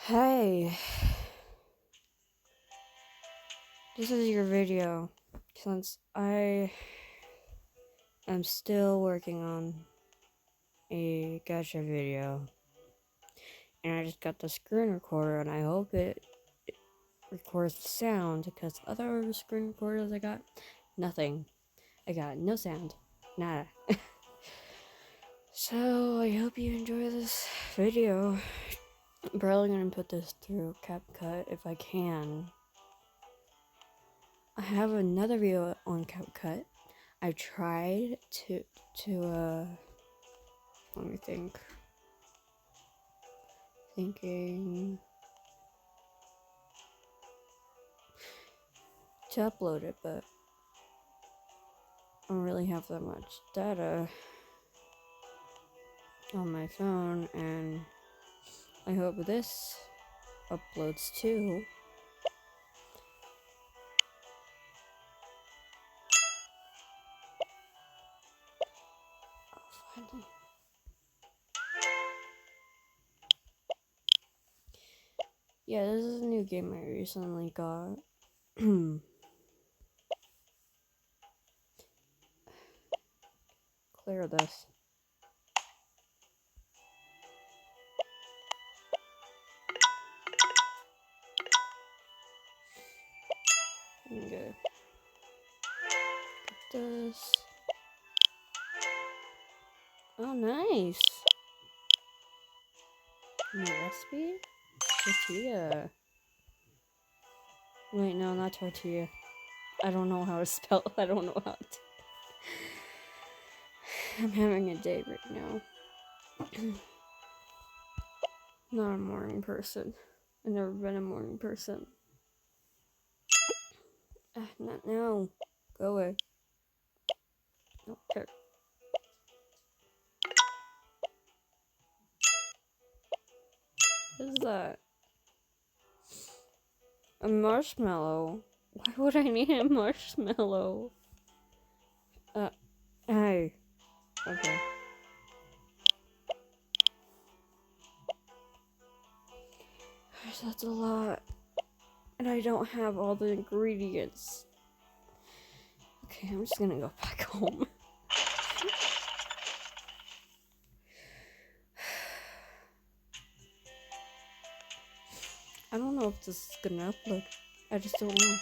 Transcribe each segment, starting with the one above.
Hey, this is your video since I am still working on a gacha video and I just got the screen recorder and I hope it records the sound because other screen recorders I got nothing. I got no sound, nada. So I hope you enjoy this video. I'm probably gonna put this through CapCut if I can. I have another video on CapCut. I tried to let me thinking to upload it, but I don't really have that much data on my phone, and I hope this uploads too. Yeah, this is a new game I recently got. Clear this. Okay. Get this. Oh, nice. New recipe? Tortilla. Wait, no, not tortilla. I don't know how to spell. I don't know how to. I'm having a day right now. Not a morning person. I've never been a morning person. Not now. Go away. Okay. What is that? A marshmallow? Why would I need a marshmallow? Hey. Okay. That's a lot. And I don't have all the ingredients. Okay, I'm just gonna go back home. I don't know if this is gonna upload. I just don't know.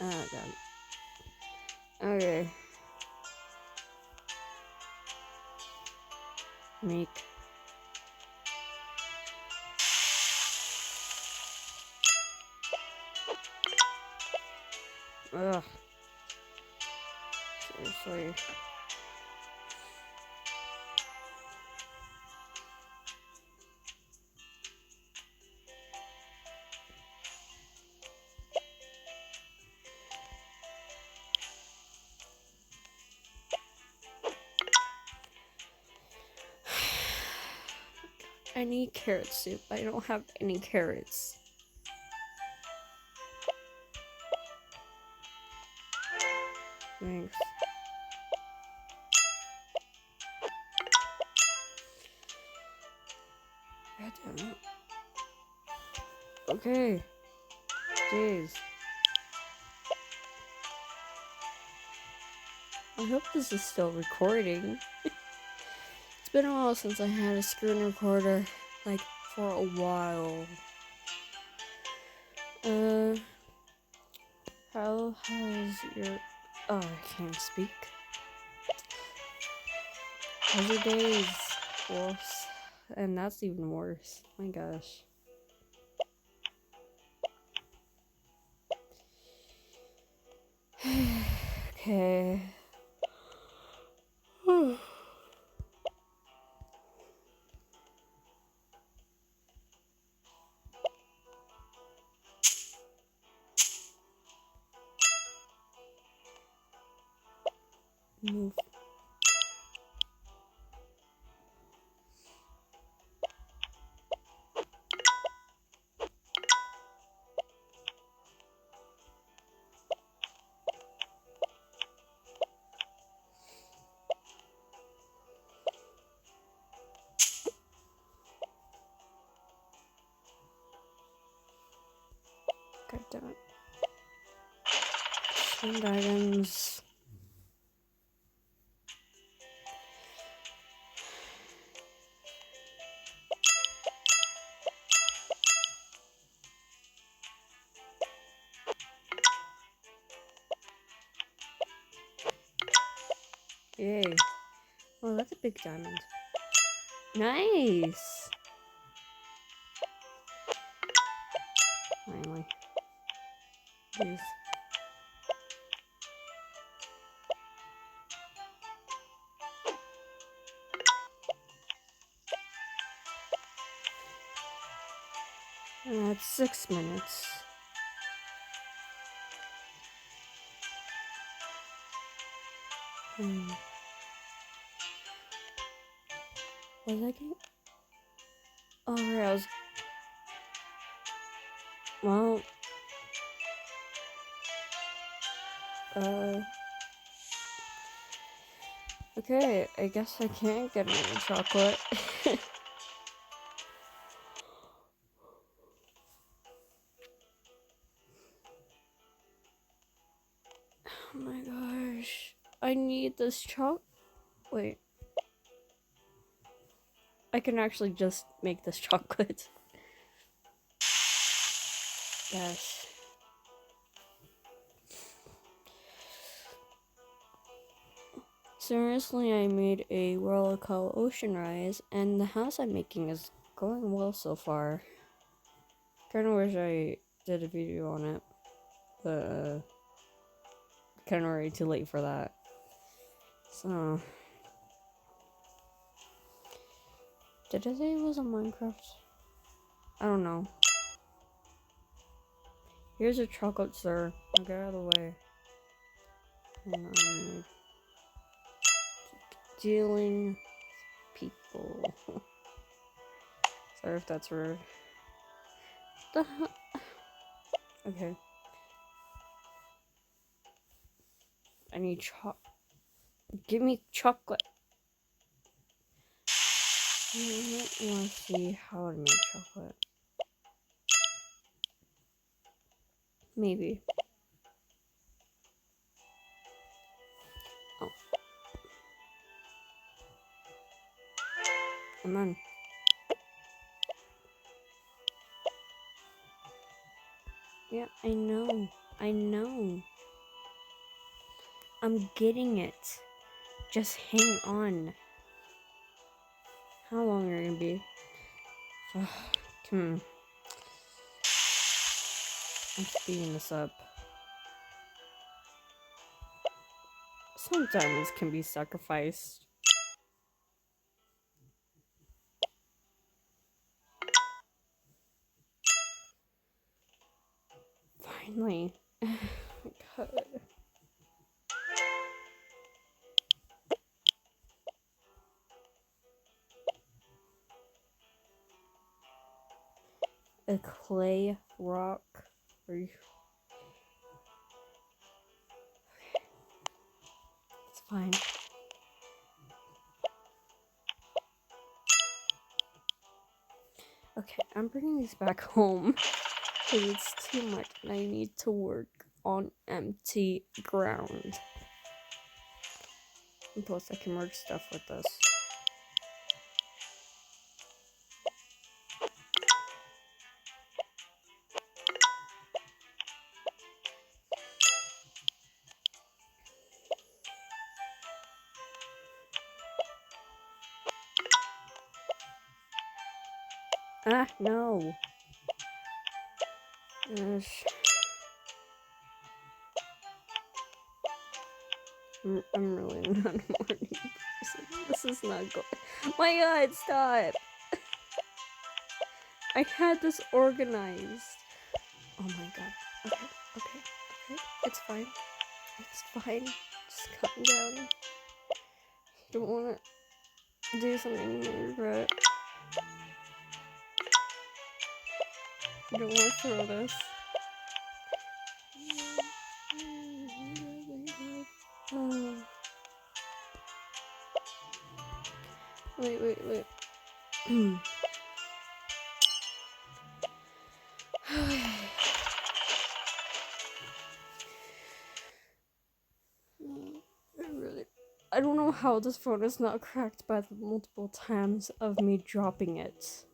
Oh god. Okay. Make. Ugh. Seriously. I need carrot soup. I don't have any carrots. Thanks. God damn it. Okay. Jeez. I hope this is still recording. It's been a while since I had a screen recorder. Like, for a while. How has your... Oh, I can't speak. Other days, worse, and that's even worse. My gosh. Okay. Move. God damn it. Send items. Yay. Oh, that's a big diamond. Nice! Finally. Jeez. That's 6 minutes. Was I getting? Oh, right, I was. Well. Okay, I guess I can't get any chocolate. Oh my gosh. I need this chocolate. Wait. I can actually just make this chocolate. Yes. Seriously, I made a world called Ocean Rise, and the house I'm making is going well so far. Kinda wish I did a video on it, but kinda already too late for that. So, did I say it was a Minecraft? I don't know. Here's a chocolate, sir. Now get out of the way. Dealing people. Sorry if that's rude. Okay. I need give me chocolate. I want to see how to make chocolate. Maybe. Oh. Come on. Yeah, I know. I know. I'm getting it. Just hang on. How long are you gonna be? I'm speeding this up. Some diamonds can be sacrificed. Finally. Oh my God. A clay rock. Are you? It's fine. Okay, I'm bringing these back home because it's too much and I need to work on empty ground. And plus, I can merge stuff with this. Ah, no. Gosh. I'm really not a morning person. This is not good. My god, stop! I had this organized. Oh my god. Okay, okay, okay. It's fine. It's fine. Just calm down. Don't wanna do something you regret. I don't wanna throw this. Oh. Wait. I don't know how this phone is not cracked by the multiple times of me dropping it.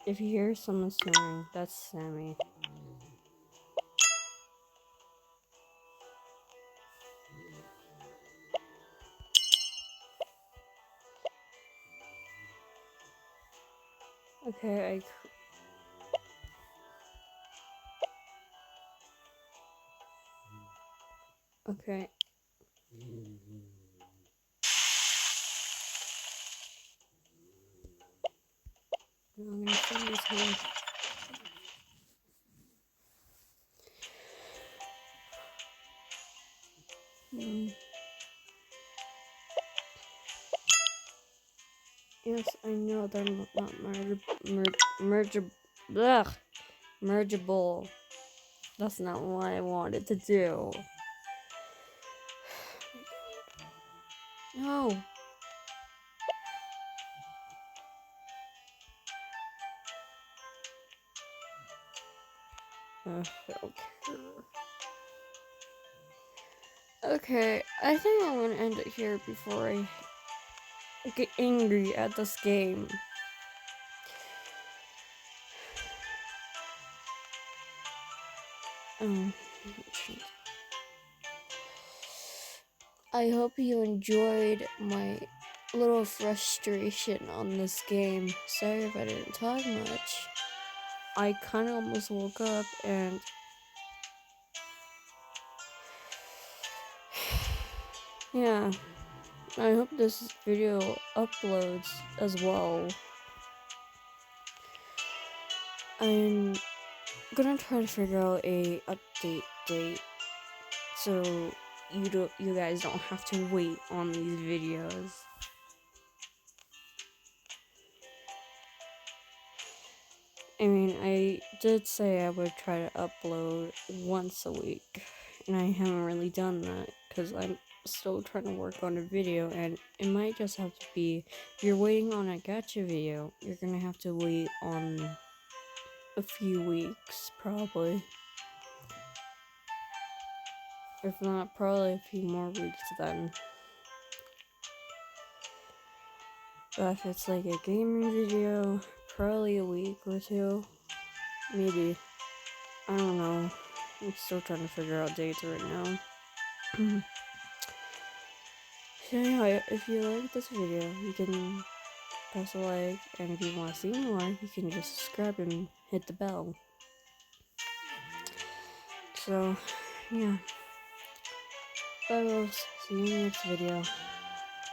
If you hear someone snoring, that's Sammy. Okay, okay. I'm gonna send this home. Yes, I know they're not mergeable. That's not what I wanted to do. No. Okay. Okay, I think I'm gonna end it here before I get angry at this game. I hope you enjoyed my little frustration on this game. Sorry if I didn't talk much. I kind of almost woke up and yeah, I hope this video uploads as well. I'm gonna try to figure out a update date so you guys don't have to wait on these videos. I mean, I did say I would try to upload once a week, and I haven't really done that because I'm still trying to work on a video, and it might just have to be, if you're waiting on a gacha video, you're gonna have to wait on a few weeks, probably. If not, probably a few more weeks then. But if it's like a gaming video, probably a week or two. Maybe. I don't know. I'm still trying to figure out dates right now. So yeah, if you like this video, you can press a like, and if you want to see more, you can just subscribe and hit the bell. So, yeah. Bye, folks. See you in the next video.